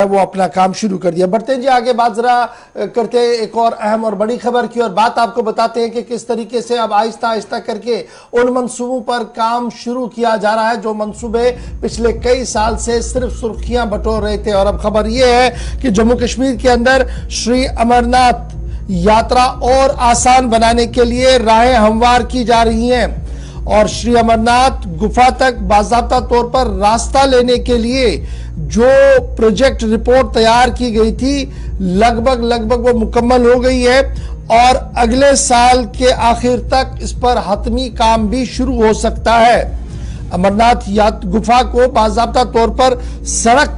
वो अपना काम शुरू कर दिया। बढ़ते हैं जी आगे, बात जरा करते हैं एक और अहम और बड़ी खबर की, और बात आपको बताते हैं कि किस तरीके से अब आहिस्ता आहिस्ता करके उन मंसूबों पर काम शुरू किया जा रहा है जो मंसूबे पिछले कई साल से सिर्फ सुर्खियां बटोर रहे थे। और अब खबर यह है कि जम्मू कश्मीर के अंदर श्री अमरनाथ यात्रा और आसान बनाने के लिए राहें हमवार की जा रही हैं और श्री अमरनाथ गुफा तक बाज़ाब्ता तौर पर रास्ता लेने के लिए जो प्रोजेक्ट रिपोर्ट तैयार की गई थी लगभग वो मुकम्मल हो गई है और अगले साल के आखिर तक इस पर हतमी काम भी शुरू हो सकता है। अमरनाथ गुफा को बाज़ाब्ता तौर पर सड़क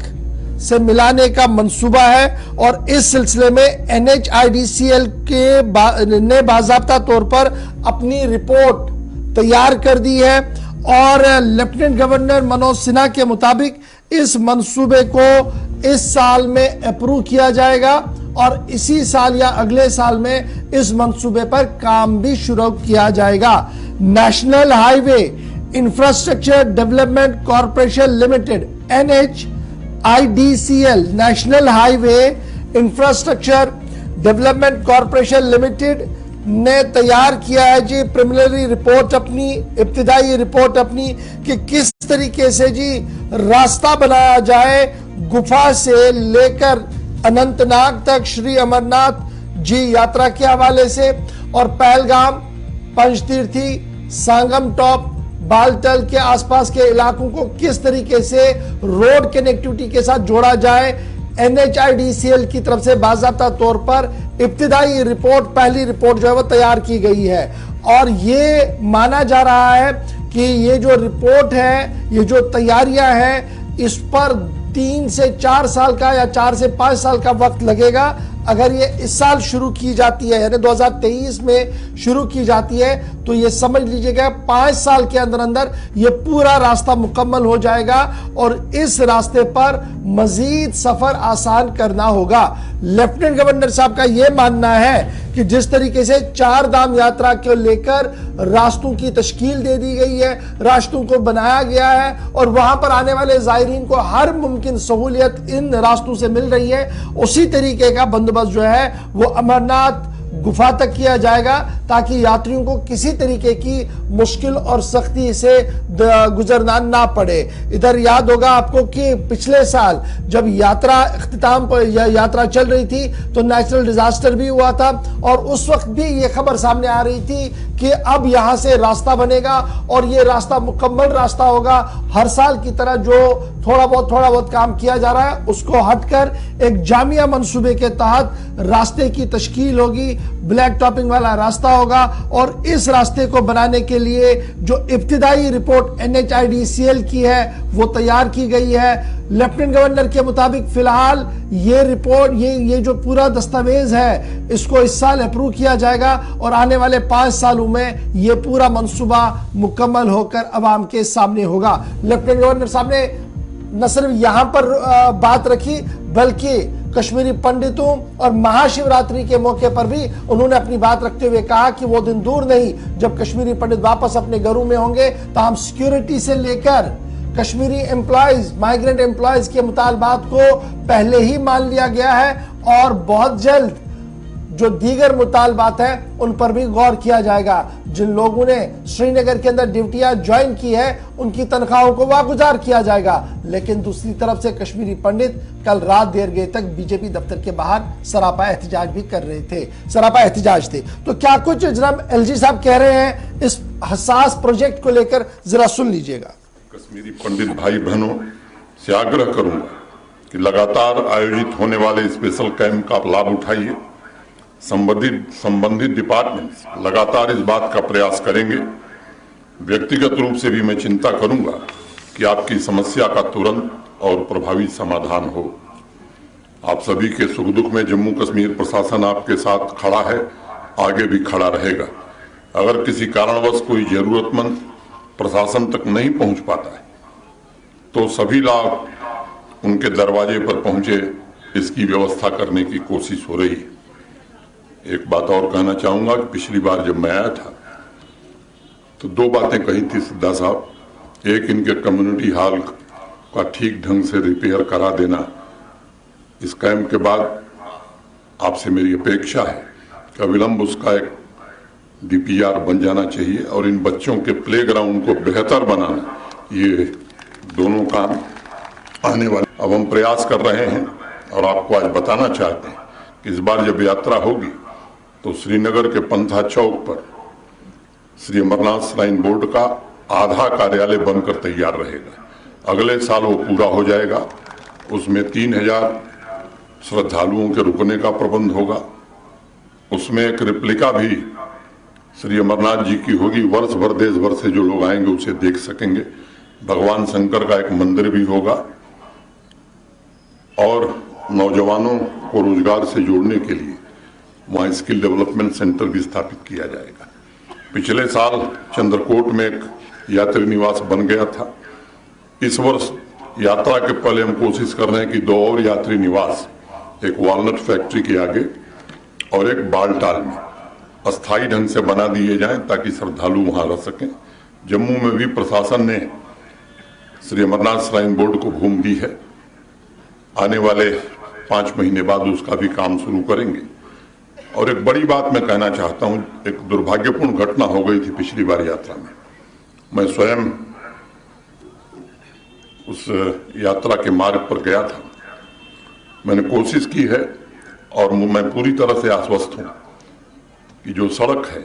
से मिलाने का मंसूबा है और इस सिलसिले में NHIDCL ने बाज़ाब्ता तौर पर अपनी रिपोर्ट तैयार कर दी है और लेफ्टिनेंट गवर्नर मनोज सिन्हा के मुताबिक इस मंसूबे को इस साल में अप्रूव किया जाएगा और इसी साल या अगले साल में इस मंसूबे पर काम भी शुरू किया जाएगा। National highway infrastructure development corporation limited NHIDCL national highway infrastructure development corporation limited ने तैयार किया है जी प्रिलिमिनरी रिपोर्ट अपनी, इब्तिदाई रिपोर्ट अपनी कि किस तरीके से जी रास्ता बनाया जाए गुफा से लेकर अनंतनाग तक श्री अमरनाथ जी यात्रा के हवाले से और पहलगाम, पंचतीर्थी, सांगम टॉप, बालटल के आसपास के इलाकों को किस तरीके से रोड कनेक्टिविटी के साथ जोड़ा जाए। NHIDCL की तरफ से बाज़ाब्ता तौर पर इब्तिदाई रिपोर्ट, पहली रिपोर्ट जो है वो तैयार की गई है और ये माना जा रहा है कि ये जो रिपोर्ट है, ये जो तैयारियां हैं, इस पर 3 से 4 साल का या 4 से 5 साल का वक्त लगेगा। अगर ये इस साल शुरू की जाती है यानी 2023 में शुरू की जाती है तो ये समझ लीजिएगा 5 साल के अंदर अंदर ये पूरा रास्ता मुकम्मल हो जाएगा और इस रास्ते पर मजीद सफर आसान करना होगा। लेफ्टिनेंट गवर्नर साहब का यह मानना है कि जिस तरीके से 4 धाम यात्रा को लेकर रास्तों की तश्कील दे दी गई है, रास्तों को बनाया गया है और वहां पर आने वाले ज़ायरीन को हर मुमकिन सहूलियत इन रास्तों से मिल रही है, उसी तरीके का बंदोबस्त जो है वो अमरनाथ गुफा तक किया जाएगा ताकि यात्रियों को किसी तरीके की मुश्किल और सख्ती से गुजरना ना पड़े। इधर याद होगा आपको कि पिछले साल जब यात्रा इख्तिताम पर यात्रा चल रही थी तो नेचुरल डिजास्टर भी हुआ था और उस वक्त भी ये खबर सामने आ रही थी कि अब यहां से रास्ता बनेगा और ये रास्ता मुकम्मल रास्ता होगा। हर साल की तरह जो थोड़ा बहुत काम किया जा रहा है उसको हटकर एक जामिया मंसूबे के तहत रास्ते की तश्कील होगी, ब्लैक टॉपिंग वाला रास्ता होगा और इस रास्ते को बनाने के लिए जो इब्तिदाई रिपोर्ट NHIDCL की है वो तैयार की गई है। लेफ्टिनेंट गवर्नर के मुताबिक फिलहाल ये रिपोर्ट, ये जो पूरा दस्तावेज है इसको इस साल अप्रूव किया जाएगा और आने वाले 5 सालों में ये पूरा मंसूबा मुकम्मल होकर अवाम के सामने होगा। लेफ्टिनेंट गवर्नर साहब ने न सिर्फ यहां पर बात रखी बल्कि कश्मीरी पंडितों और महाशिवरात्रि के मौके पर भी उन्होंने अपनी बात रखते हुए कहा कि वो दिन दूर नहीं जब कश्मीरी पंडित वापस अपने घरों में होंगे तो हम सिक्योरिटी से लेकर कश्मीरी एम्प्लॉयज, माइग्रेंट एम्प्लॉयज के मुतालबात को पहले ही मान लिया गया है और बहुत जल्द जो दीगर मुतालबात है उन पर भी गौर किया जाएगा। जिन लोगों ने श्रीनगर के अंदर ड्यूटियां ज्वाइन की है उनकी तनख्वाहों को वागुजार किया जाएगा। लेकिन दूसरी तरफ से कश्मीरी पंडित कल रात देर गए तक बीजेपी दफ्तर के बाहर सरापा एहतजाज भी कर रहे थे, सरापा एहतजाज थे। तो क्या कुछ जनाब LG साहब कह रहे हैं इस हसास प्रोजेक्ट को लेकर, जरा सुन लीजिएगा। कश्मीरी पंडित भाई बहनों से आग्रह करूंगा कि लगातार आयोजित होने वाले स्पेशल कैंप का लाभ उठाइए। संबंधित डिपार्टमेंट लगातार इस बात का प्रयास करेंगे। व्यक्तिगत रूप से भी मैं चिंता करूंगा कि आपकी समस्या का तुरंत और प्रभावी समाधान हो। आप सभी के सुख दुख में जम्मू कश्मीर प्रशासन आपके साथ खड़ा है, आगे भी खड़ा रहेगा। अगर किसी कारणवश कोई जरूरतमंद प्रशासन तक नहीं पहुंच पाता है तो सभी लोग उनके दरवाजे पर पहुंचे, इसकी व्यवस्था करने की कोशिश हो रही है। एक बात और कहना चाहूंगा कि पिछली बार जब मैं आया था तो 2 बातें कही थी सिद्धा साहब। एक, इनके कम्युनिटी हॉल का ठीक ढंग से रिपेयर करा देना इस कैंप के बाद आपसे मेरी अपेक्षा है कि अविलंब उसका एक DPR बन जाना चाहिए और इन बच्चों के प्लेग्राउंड को बेहतर बनाना, ये दोनों काम आने वाले। अब हम प्रयास कर रहे हैं और आपको आज बताना चाहते हैं कि इस बार जब यात्रा होगी तो श्रीनगर के पंथा चौक पर श्री अमरनाथ श्राइन बोर्ड का आधा कार्यालय बनकर तैयार रहेगा। अगले साल वो पूरा हो जाएगा। उसमें 3000 श्रद्धालुओं के रुकने का प्रबंध होगा। उसमें एक रिप्लिका भी श्री अमरनाथ जी की होगी। वर्ष भर देश भर से जो लोग आएंगे उसे देख सकेंगे। भगवान शंकर का एक मंदिर भी होगा और नौजवानों को रोजगार से जोड़ने के लिए वहाँ स्किल डेवलपमेंट सेंटर भी स्थापित किया जाएगा। पिछले साल चंद्रकोट में एक यात्री निवास बन गया था। इस वर्ष यात्रा के पहले हम कोशिश कर रहे हैं कि 2 और यात्री निवास, एक वालनट फैक्ट्री के आगे और एक बालटाल में अस्थायी ढंग से बना दिए जाएं ताकि श्रद्धालु वहां रह सकें। जम्मू में भी प्रशासन ने श्री अमरनाथ श्राइन बोर्ड को भूमि दी है। आने वाले 5 महीने बाद उसका भी काम शुरू करेंगे। और एक बड़ी बात मैं कहना चाहता हूं, एक दुर्भाग्यपूर्ण घटना हो गई थी पिछली बार यात्रा में। मैं स्वयं उस यात्रा के मार्ग पर गया था। मैंने कोशिश की है और मैं पूरी तरह से आश्वस्त हूं कि जो सड़क है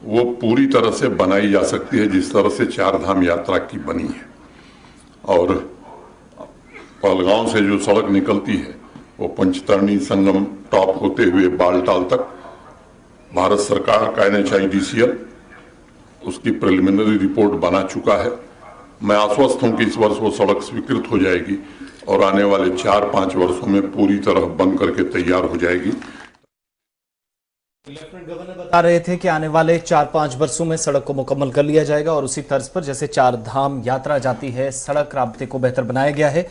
वो पूरी तरह से बनाई जा सकती है जिस तरह से 4 धाम यात्रा की बनी है। और पहलगांव से जो सड़क निकलती है वो पंचतरणी संगम टॉप होते हुए बालटाल तक भारत सरकार का NHIDCL उसकी प्रिलिमिनरी रिपोर्ट बना चुका है। मैं आश्वस्त हूं कि इस वर्ष वो सड़क स्वीकृत हो जाएगी और आने वाले 4-5 वर्षों में पूरी तरह बन करके तैयार हो जाएगी। लेफ्टिनेंट गवर्नर बता रहे थे कि आने वाले 4-5 वर्षों में सड़क को मुकम्मल कर लिया जाएगा और उसी तर्ज पर जैसे 4 धाम यात्रा जाती है, सड़क राब्ते को बेहतर बनाया गया है।